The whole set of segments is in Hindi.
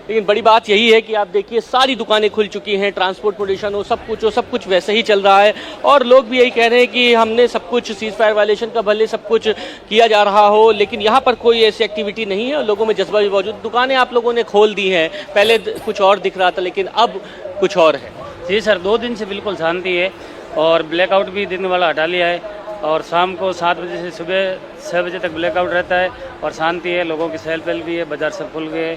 लेकिन बड़ी बात यही है कि आप देखिए सारी दुकानें खुल चुकी हैं, ट्रांसपोर्टेशन हो, सब कुछ वैसे ही चल रहा है और लोग भी यही कह रहे हैं कि हमने सब कुछ सीज फायर वायलेशन का भले सब कुछ किया जा रहा हो, लेकिन यहाँ पर कोई ऐसी एक्टिविटी नहीं है और लोगों में जज्बा भी मौजूद। दुकानें आप लोगों ने खोल दी हैं, पहले कुछ और दिख रहा था लेकिन अब कुछ और है। जी सर, 2 दिन से बिल्कुल शांति है और ब्लैकआउट भी दिन वाला हटा लिया है और शाम को 7 बजे से सुबह 6 बजे तक ब्लैकआउट रहता है और शांति है। लोगों की चहल पहल भी है, बाजार सब खुल गए,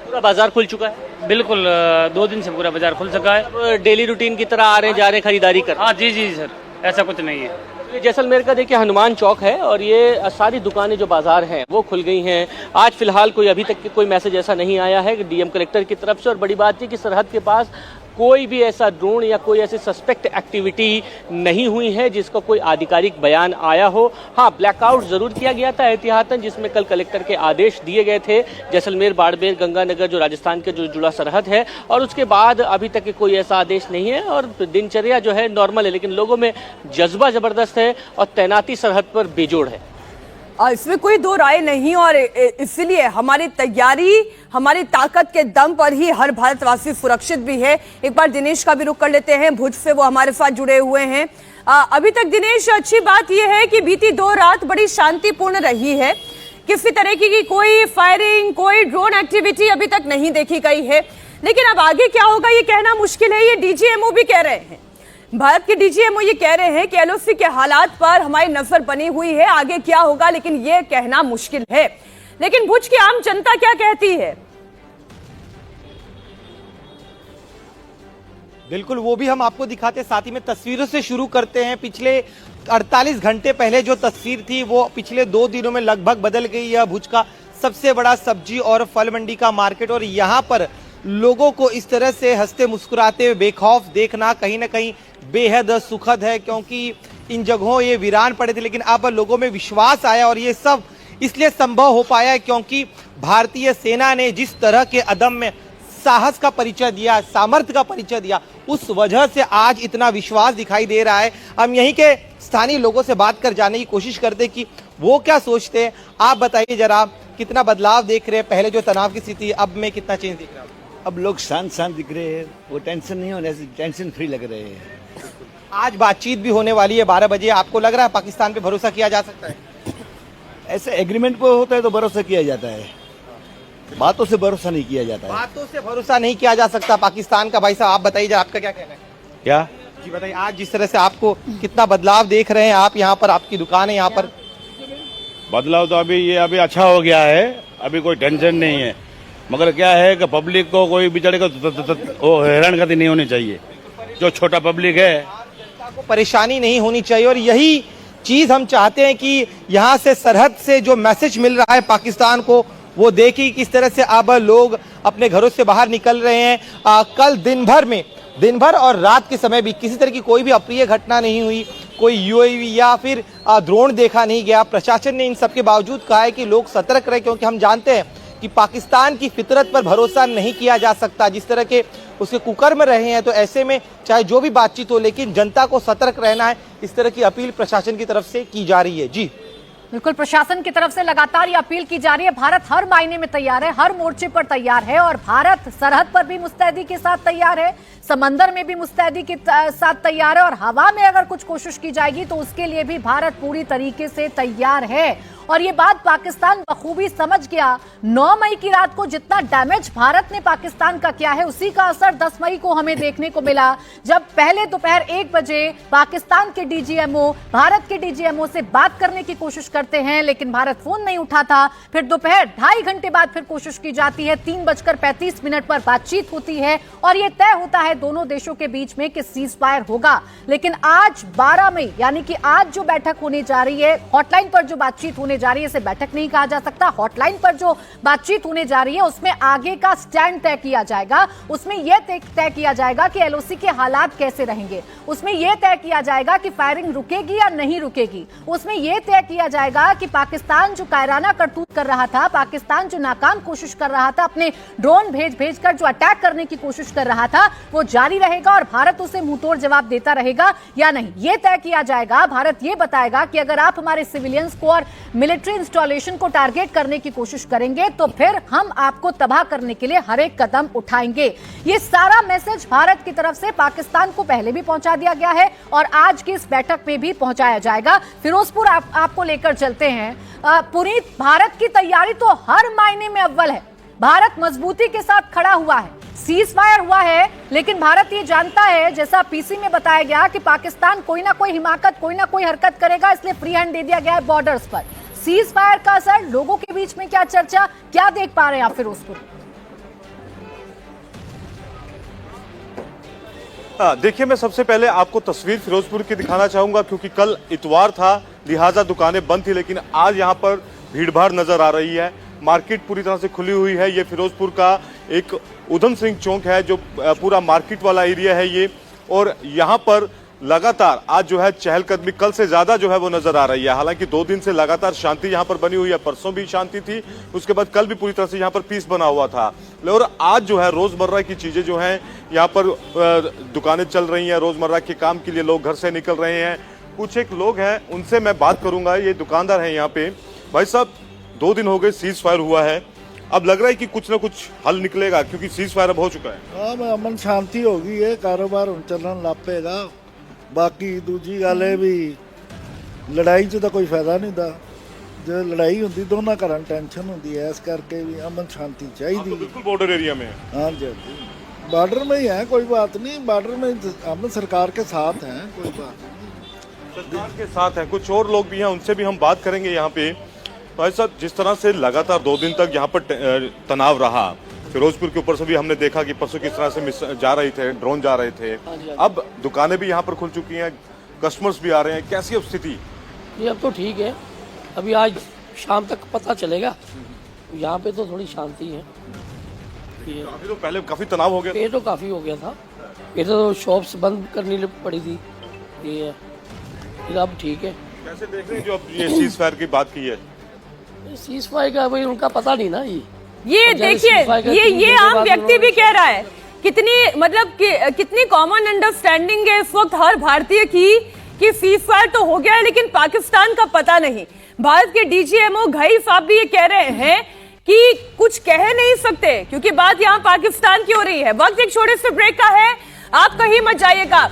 पूरा बाजार खुल चुका है। बिल्कुल 2 दिन से पूरा बाजार खुल सका है। डेली रूटीन की तरह आ रहे जा रहे खरीदारी कर। हाँ जी जी सर, ऐसा कुछ नहीं है। ये जैसलमेर का देखिए हनुमान चौक है और ये सारी दुकानें जो बाजार हैं वो खुल गई हैं। आज फिलहाल कोई अभी तक कोई मैसेज ऐसा नहीं आया है डीएम कलेक्टर की तरफ से। और बड़ी बात है कि सरहद के पास कोई भी ऐसा ड्रोन या कोई ऐसी सस्पेक्ट एक्टिविटी नहीं हुई है जिसका कोई आधिकारिक बयान आया हो। हाँ, ब्लैकआउट जरूर किया गया था एहतियातन, जिसमें कल कलेक्टर के आदेश दिए गए थे जैसलमेर, बाड़मेर, गंगानगर जो राजस्थान के जो जुड़ा सरहद है, और उसके बाद अभी तक कोई ऐसा आदेश नहीं है और दिनचर्या जो है नॉर्मल है। लेकिन लोगों में जज्बा जबरदस्त है और तैनाती सरहद पर बेजोड़ है। इसमें कोई दो राय नहीं और इसलिए हमारी तैयारी, हमारी ताकत के दम पर ही हर भारतवासी सुरक्षित भी है। एक बार दिनेश का भी रुख कर लेते हैं, भुज से वो हमारे साथ जुड़े हुए हैं। अभी तक दिनेश, अच्छी बात यह है कि बीती 2 रात बड़ी शांतिपूर्ण रही है, किसी तरीके की कोई फायरिंग, कोई ड्रोन एक्टिविटी अभी तक नहीं देखी गई है। लेकिन अब आगे क्या होगा ये कहना मुश्किल है। ये डीजीएमओ भी कह रहे हैं, भारत के डीजीएमओ ये कह रहे हैं कि एलओसी के हालात पर हमारी नजर बनी हुई है, आगे क्या होगा लेकिन ये कहना मुश्किल है। लेकिन भुज की आम जनता क्या कहती है? बिल्कुल, वो भी हम आपको दिखाते, साथ ही में तस्वीरों से शुरू करते हैं। पिछले 48 घंटे पहले जो तस्वीर थी वो पिछले 2 दिनों में लगभग बदल गई। यह भुज का सबसे बड़ा सब्जी और फल मंडी का मार्केट और यहाँ पर लोगों को इस तरह से हंसते मुस्कुराते हुए बेखौफ देखना कहीं ना कहीं बेहद सुखद है, क्योंकि इन जगहों ये वीरान पड़े थे। लेकिन अब लोगों में विश्वास आया और ये सब इसलिए संभव हो पाया है क्योंकि भारतीय सेना ने जिस तरह के अदम्य साहस का परिचय दिया, सामर्थ्य का परिचय दिया, उस वजह से आज इतना विश्वास दिखाई दे रहा है। हम यहीं के स्थानीय लोगों से बात कर जाने की कोशिश करते कि वो क्या सोचते हैं। आप बताइए जरा, कितना बदलाव देख रहे हैं? पहले जो तनाव की स्थिति, अब में कितना चेंज दिख रहा है? अब लोग शांत शांत दिख रहे हैं, वो टेंशन नहीं होने से टेंशन फ्री लग रहे हैं। आज बातचीत भी होने वाली है 12 बजे। आपको लग रहा है पाकिस्तान पे भरोसा किया जा सकता है? ऐसे एग्रीमेंट पे होता है तो भरोसा किया जाता है, बातों से भरोसा नहीं किया जाता है। बातों से भरोसा नहीं किया जा सकता पाकिस्तान का। भाई साहब आप बताइए, आपका क्या कहना है? क्या जी बताइए, आज जिस तरह से आपको कितना बदलाव देख रहे हैं आप, यहाँ पर आपकी दुकान है, यहाँ पर बदलाव तो अभी अच्छा हो गया है, अभी कोई टेंशन नहीं है। मगर क्या है कि पब्लिक को कोई बेचारे को हैरान गति नहीं होनी चाहिए। जो छोटा पब्लिक है को परेशानी नहीं होनी चाहिए और यही चीज हम चाहते हैं कि यहाँ से सरहद से जो मैसेज मिल रहा है पाकिस्तान को, वो देखिए किस तरह से अब लोग अपने घरों से बाहर निकल रहे हैं। कल दिन भर और रात के समय भी किसी तरह की कोई भी अप्रिय घटना नहीं हुई, कोई यूएवी या फिर ड्रोन देखा नहीं गया। प्रशासन ने इन सब के बावजूद कहा है कि लोग सतर्क रहे, क्योंकि हम जानते हैं कि पाकिस्तान की फितरत पर भरोसा नहीं किया जा सकता। जिस तरह के उसके कुकर्म रहे हैं, तो ऐसे में चाहे जो भी बातचीत हो, लेकिन जनता को सतर्क रहना है। इस तरह की अपील प्रशासन की तरफ से की जा रही है। जी बिल्कुल, प्रशासन की तरफ से लगातार ये अपील की जा रही है। भारत हर मायने में तैयार है, हर मोर्चे पर तैयार है और भारत सरहद पर भी मुस्तैदी के साथ तैयार है, समंदर में भी मुस्तैदी के साथ तैयार है और हवा में अगर कुछ कोशिश की जाएगी तो उसके लिए भी भारत पूरी तरीके से तैयार है। और ये बात पाकिस्तान बखूबी समझ गया। 9 मई की रात को जितना डैमेज भारत ने पाकिस्तान का किया है, उसी का असर 10 मई को हमें देखने को मिला, जब पहले दोपहर 1 बजे पाकिस्तान के डीजीएमओ भारत के डीजीएमओ से बात करने की कोशिश करते हैं, लेकिन भारत फोन नहीं उठाता। फिर दोपहर 2.5 घंटे बाद फिर कोशिश की जाती है, 3:35 पर बातचीत होती है और यह तय होता है दोनों देशों के बीच में कि सीज फायर होगा। लेकिन आज 12 मई यानी कि आज जो बैठक होने जा रही है, हॉटलाइन पर जो बातचीत होने जा रही है, इसे बैठक नहीं कहा जा सकता। हॉटलाइन पर जो बातचीत होने जा रही है उसमें आगे का स्टैंड तय किया जाएगा। उसमें यह तय किया जाएगा कि एलओसी के हालात कैसे रहेंगे, उसमें यह तय किया जाएगा कि फायरिंग रुकेगी या नहीं रुकेगी, उसमें यह तय किया जाएगा जाएगा कि पाकिस्तान जो कायराना करतूत कर रहा था, पाकिस्तान जो नाकाम कोशिश कर रहा था, अपने ड्रोन भेज कर जो अटैक करने की कोशिश कर रहा था, वो जारी रहेगा और भारत उसे मुंहतोड़ जवाब देता रहेगा या नहीं, ये तय किया जाएगा। भारत ये बताएगा कि अगर आप हमारे सिविलियंस को और मिलिट्री इंस्टॉलेशन को टारगेट करने की कोशिश करेंगे तो फिर हम आपको तबाह करने के लिए हर एक कदम उठाएंगे। ये सारा मैसेज भारत की तरफ से पाकिस्तान को पहले भी पहुंचा दिया गया है और आज की इस बैठक में भी पहुंचाया जाएगा। फिरोजपुर आपको लेकर चलते हैं। पुनीत, भारत की तैयारी तो हर मायने में अव्वल है। भारत मजबूती के साथ खड़ा हुआ है, सीज फायर हुआ है, लेकिन भारत ये जानता है, जैसा पीसी में बताया गया, कि पाकिस्तान कोई ना कोई हिमाकत, कोई ना कोई हरकत करेगा, इसलिए फ्री हैंड दे दिया गया है बॉर्डर्स पर। सीज फायर का असर, लोगों के बीच में क्या चर्चा, क्या देख पा रहे हैं आप फिरोजपुर? देखिए, मैं सबसे पहले आपको तस्वीर फिरोजपुर की दिखाना चाहूंगा, क्योंकि कल इतवार था, लिहाजा दुकानें बंद थी, लेकिन आज यहां पर भीड़भाड़ नजर आ रही है। मार्केट पूरी तरह से खुली हुई है। ये फिरोजपुर का एक उधम सिंह चौक है, जो पूरा मार्केट वाला एरिया है ये, और यहाँ पर लगातार आज जो है चहलकदमी कल से ज्यादा जो है वो नजर आ रही है। हालांकि 2 दिन से लगातार शांति यहाँ पर बनी हुई है, परसों भी शांति थी, उसके बाद कल भी पूरी तरह से यहाँ पर पीस बना हुआ था, और आज जो है रोजमर्रा की चीजें जो हैं यहाँ पर दुकानें चल रही हैं, रोजमर्रा के काम के लिए लोग घर से निकल रहे हैं। कुछ एक लोग हैं, उनसे मैं बात करूंगा, ये दुकानदार हैं यहाँ पे। भाई साहब, 2 दिन हो गए सीज फायर हुआ है, अब लग रहा है कि कुछ ना कुछ हल निकलेगा, क्योंकि सीज फायर अब हो चुका है। हाँ, अमन शांति होगी है, कारोबार हुण ਚੱਲਣ ਲੱਗ ਪਏਗਾ। बाकी दूजी गल है भी लड़ाई च तो कोई फायदा नहीं था, जो लड़ाई होंगी दोनों घरां टेंशन होंगी है, इस करके भी अमन शांति चाहिए। तो बिल्कुल बॉर्डर एरिया में है। हाँ जी, बॉर्डर में ही है, कोई बात नहीं, बॉर्डर में हम सरकार के साथ हैं, कोई बात नहीं, सरकार के साथ हैं। कुछ और लोग भी हैं, उनसे भी हम बात करेंगे यहाँ पे। भाई साहब, जिस तरह से लगातार 2 दिन तक यहाँ पर तनाव रहा, फिरोजपुर के ऊपर से भी हमने देखा कि परसों किस तरह से जा रहे थे, ड्रोन जा रहे थे, अब दुकानें भी यहाँ पर खुल चुकी हैं, कस्टमर्स भी आ रहे हैं, कैसी अब स्थिति? ये अब तो ठीक है, अभी आज शाम तक पता चलेगा। यहाँ पे तो थोड़ी शांति है। अभी तो पहले काफी तनाव हो गया, ये तो काफी हो गया था, ये तो शॉप्स बंद करनी पड़ी थी, ये अब ठीक है। कैसे देख रहे हैं जो अब ये सीज फायर की बात की है? सीज फायर का भाई उनका पता नहीं ना, ये देखिए, ये आम व्यक्ति भी कह रहा है, कितनी मतलब कितनी कॉमन अंडरस्टैंडिंग है इस वक्त हर भारतीय की कि सीज फायर तो हो गया है, लेकिन पाकिस्तान का पता नहीं। भारत के डीजीएमओ घई साहब भी ये कह रहे हैं कि कुछ कह नहीं सकते, क्योंकि बात यहाँ पाकिस्तान की हो रही है। वक्त एक छोटे से ब्रेक का है, आप कहीं मत जाइएगा।